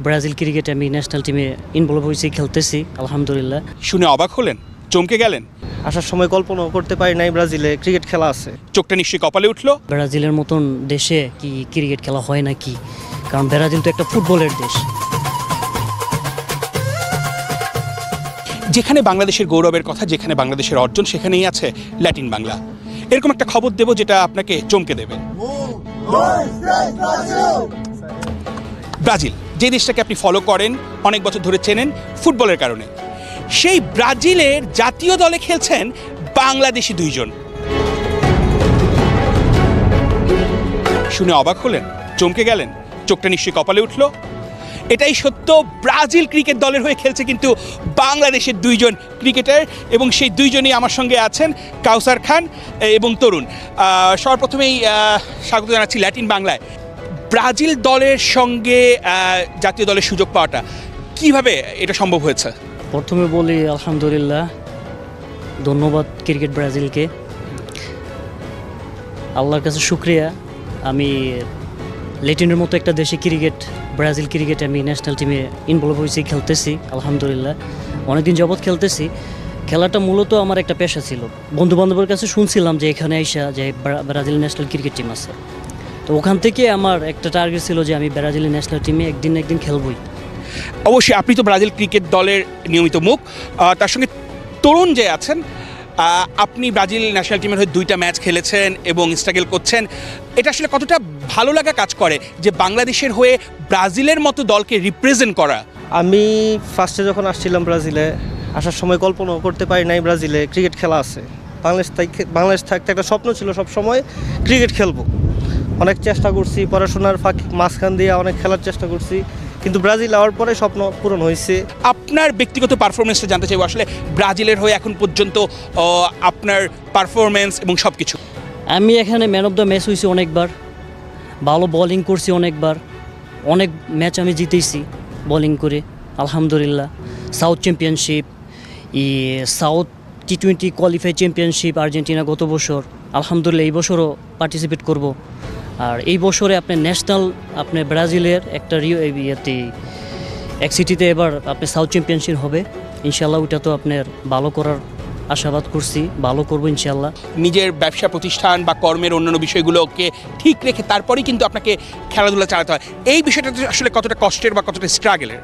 Brazil ক্রিকেটে আমি national টিমে ইনভলভ হয়েছি, খেলতেছি আলহামদুলিল্লাহ। শুনে অবাক হলেন, চমকে গেলেন? আসার সময় কল্পনাও করতে পারি নাই ব্রাজিলে ক্রিকেট খেলা আছে। চোখটা নিশ্চয়ই কপালে উঠলো। ব্রাজিলের মতন দেশে কি ক্রিকেট খেলা হয় নাকি? কারণ ব্রাজিল তো একটা ফুটবলের দেশ। যেখানে বাংলাদেশের গৌরবের কথা, যেখানে বাংলাদেশের অর্জন, সেখানেই আছে ল্যাটিন বাংলা। এরকম একটা খবর দেব যেটা আপনাকে চমকে দেবে। ব্রাজিল, যে দেশটাকে আপনি ফলো করেন, অনেক বছর ধরে চেনেন ফুটবলের কারণে, সেই ব্রাজিলের জাতীয় দলে খেলছেন বাংলাদেশি দুইজন। শুনে অবাক হলেন, চমকে গেলেন, চোখটা নিশ্চয়ই কপালে উঠলো। এটাই সত্য, ব্রাজিল ক্রিকেট দলের হয়ে খেলছে কিন্তু বাংলাদেশের দুইজন ক্রিকেটার, এবং সেই দুইজনই আমার সঙ্গে আছেন, কাউসার খান এবং তরুণ। সর্বপ্রথমেই স্বাগত জানাচ্ছি ল্যাটিন বাংলায়। ব্রাজিল দলের সঙ্গে জাতীয় দলের সুযোগ পাওয়াটা কিভাবে এটা সম্ভব হয়েছে? প্রথমে বলি আলহামদুলিল্লাহ, ধন্যবাদ ক্রিকেট ব্রাজিলকে, আল্লাহর কাছে শুক্রিয়া। আমি ল্যাটিনের মতো একটা দেশে ব্রাজিল ক্রিকেটে আমি ন্যাশনাল টিমে ইনভলভ হয়েছি, খেলতেছি আলহামদুলিল্লাহ। অনেকদিন যাবৎ খেলতেছি। খেলাটা মূলত আমার একটা পেশা ছিল। বন্ধুবান্ধবের কাছে শুনছিলাম যে এখানে আইসা যে ব্রাজিল ন্যাশনাল ক্রিকেট টিম আছে, তো ওখান থেকে আমার একটা টার্গেট ছিল যে আমি ব্রাজিল ন্যাশনাল টিমে একদিন খেলবই। অবশ্যই আপনি তো ব্রাজিল ক্রিকেট দলের নিয়মিত মুখ, তার সঙ্গে তরুণ যে আছেন, আপনি ব্রাজিল ন্যাশনাল টিমের হয়ে 2টা ম্যাচ খেলেছেন এবং স্ট্রাগল করছেন। এটা আসলে কতটা ভালো লাগা কাজ করে যে বাংলাদেশের হয়ে ব্রাজিলের মতো দলকে রিপ্রেজেন্ট করা? আমি ফার্স্টে যখন আসছিলাম ব্রাজিলে, আসার সময় কল্পনাও করতে পারি নাই ব্রাজিলে ক্রিকেট খেলা আছে। বাংলাদেশ থাকতে একটা স্বপ্ন ছিল সব সময় ক্রিকেট খেলবো। অনেক চেষ্টা করছি, পড়াশোনার মাঝখান দিয়ে অনেক খেলার চেষ্টা করছি, কিন্তু ব্রাজিল আওয়ার পরে স্বপ্ন পূরণ হয়েছে। আপনার ব্যক্তিগত পারফরমেন্সটা জানতে চাইবো, আসলে ব্রাজিলের হয়ে এখন পর্যন্ত আপনার পারফরমেন্স এবং সব কিছু। আমি এখানে ম্যান অফ দ্য ম্যাচ হয়েছি অনেকবার, ভালো বোলিং করছি অনেকবার, অনেক ম্যাচ আমি জিতেছি বোলিং করে আলহামদুলিল্লাহ। South championship, south T20 qualify championship Argentina গত বছর, আলহামদুলিল্লাহ এই বছরও পার্টিসিপেট করব। আর এই বছরে আপনার ন্যাশনাল আপনার ব্রাজিলের একটা এক সিটিতে এবার আপনার সাউথ চ্যাম্পিয়নশিপ হবে ইনশাল্লাহ। ওইটা তো আপনার ভালো করার আশাবাদ করছি, ভালো করবো ইনশাল্লাহ। নিজের ব্যবসা প্রতিষ্ঠান বা কর্মের অন্যান্য বিষয়গুলোকে ঠিক রেখে তারপরেই কিন্তু আপনাকে খেলাধুলা চালাতে হয়। এই বিষয়টা আসলে কতটা কষ্টের বা কতটা স্ট্রাগলের?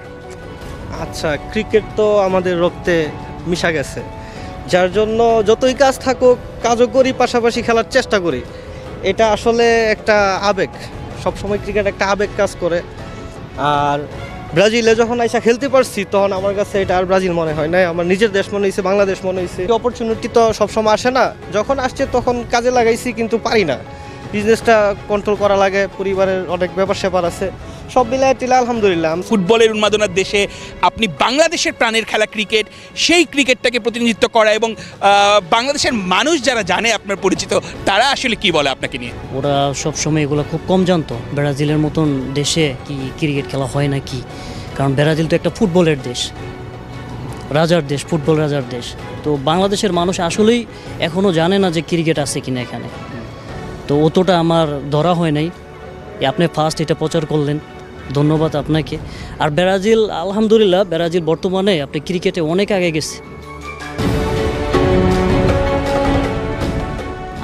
আচ্ছা, ক্রিকেট তো আমাদের রক্তে মিশা গেছে, যার জন্য যতই কাজ থাকুক কাজও করি, পাশাপাশি খেলার চেষ্টা করি। এটা আসলে একটা আবেগ, সবসময় ক্রিকেট একটা আবেগ কাজ করে। আর ব্রাজিলে যখন আইসা খেলতে পারছি তখন আমার কাছে এটা আর ব্রাজিল মনে হয় না, আমার নিজের দেশ মনে হয়েছে, বাংলাদেশ মনে হয়েছে। অপরচুনিটি তো সবসময় আসে না, যখন আসছে তখন কাজে লাগাইছি, কিন্তু পারি না। বিজনেসটা কন্ট্রোল করা লাগে, পরিবারের অনেক ব্যাপার স্যাপার আছে, সব মিলায় টিলা আলহামদুলিল্লাহ। ফুটবলের উন্মাদনার দেশে আপনি বাংলাদেশের প্রাণের খেলা ক্রিকেট, সেই ক্রিকেটটাকে প্রতিনিধিত্ব করা, এবং বাংলাদেশের মানুষ যারা জানে আপনার পরিচিত, তারা আসলে কি বলে আপনাকে নিয়ে? ওরা সবসময় এগুলো খুব কম জানতো, ব্রাজিলের মতন দেশে কি ক্রিকেট খেলা হয় নাকি। কারণ ব্রাজিল তো একটা ফুটবলের দেশ, রাজার দেশ, ফুটবল রাজার দেশ। তো বাংলাদেশের মানুষ আসলেই এখনও জানে না যে ক্রিকেট আছে কিনা এখানে। তো অতটা আমার ধরা হয় নাই, আপনি ফার্স্ট এটা প্রচার করলেন, ধন্যবাদ আপনাকে। আর ব্রাজিল আলহামদুলিল্লাহ, ব্রাজিল বর্তমানে আপনি ক্রিকেটে অনেক আগে গেছে।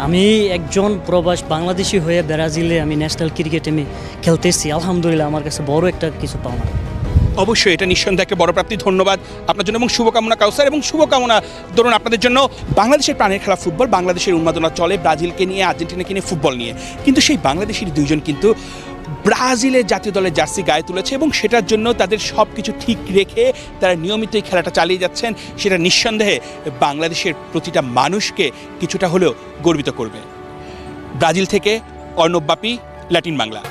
আমি একজন প্রবাস বাংলাদেশি হয়ে ব্রাজিলে আমি ন্যাশনাল ক্রিকেটে আমি খেলতেছি আলহামদুলিল্লাহ, আমার কাছে বড় একটা কিছু পাওনা। অবশ্যই এটা নিঃসন্দেহে একটা বড় প্রাপ্তি। ধন্যবাদ আপনার জন্য এবং শুভকামনা কাউসার, এবং শুভকামনা ধরুন আপনাদের জন্য। বাংলাদেশের প্রাণের খেলা ফুটবল, বাংলাদেশের উন্মাদনা চলে ব্রাজিলকে নিয়ে, আর্জেন্টিনাকে নিয়ে, ফুটবল নিয়ে, কিন্তু সেই বাংলাদেশের দুইজন কিন্তু ব্রাজিলের জাতীয় দলের জার্সি গায়ে তুলেছে, এবং সেটার জন্য তাদের সব কিছু ঠিক রেখে তারা নিয়মিত এই খেলাটা চালিয়ে যাচ্ছেন। সেটা নিঃসন্দেহে বাংলাদেশের প্রতিটা মানুষকে কিছুটা হলেও গর্বিত করবে। ব্রাজিল থেকে অর্ণব বাপি, ল্যাটিন বাংলা।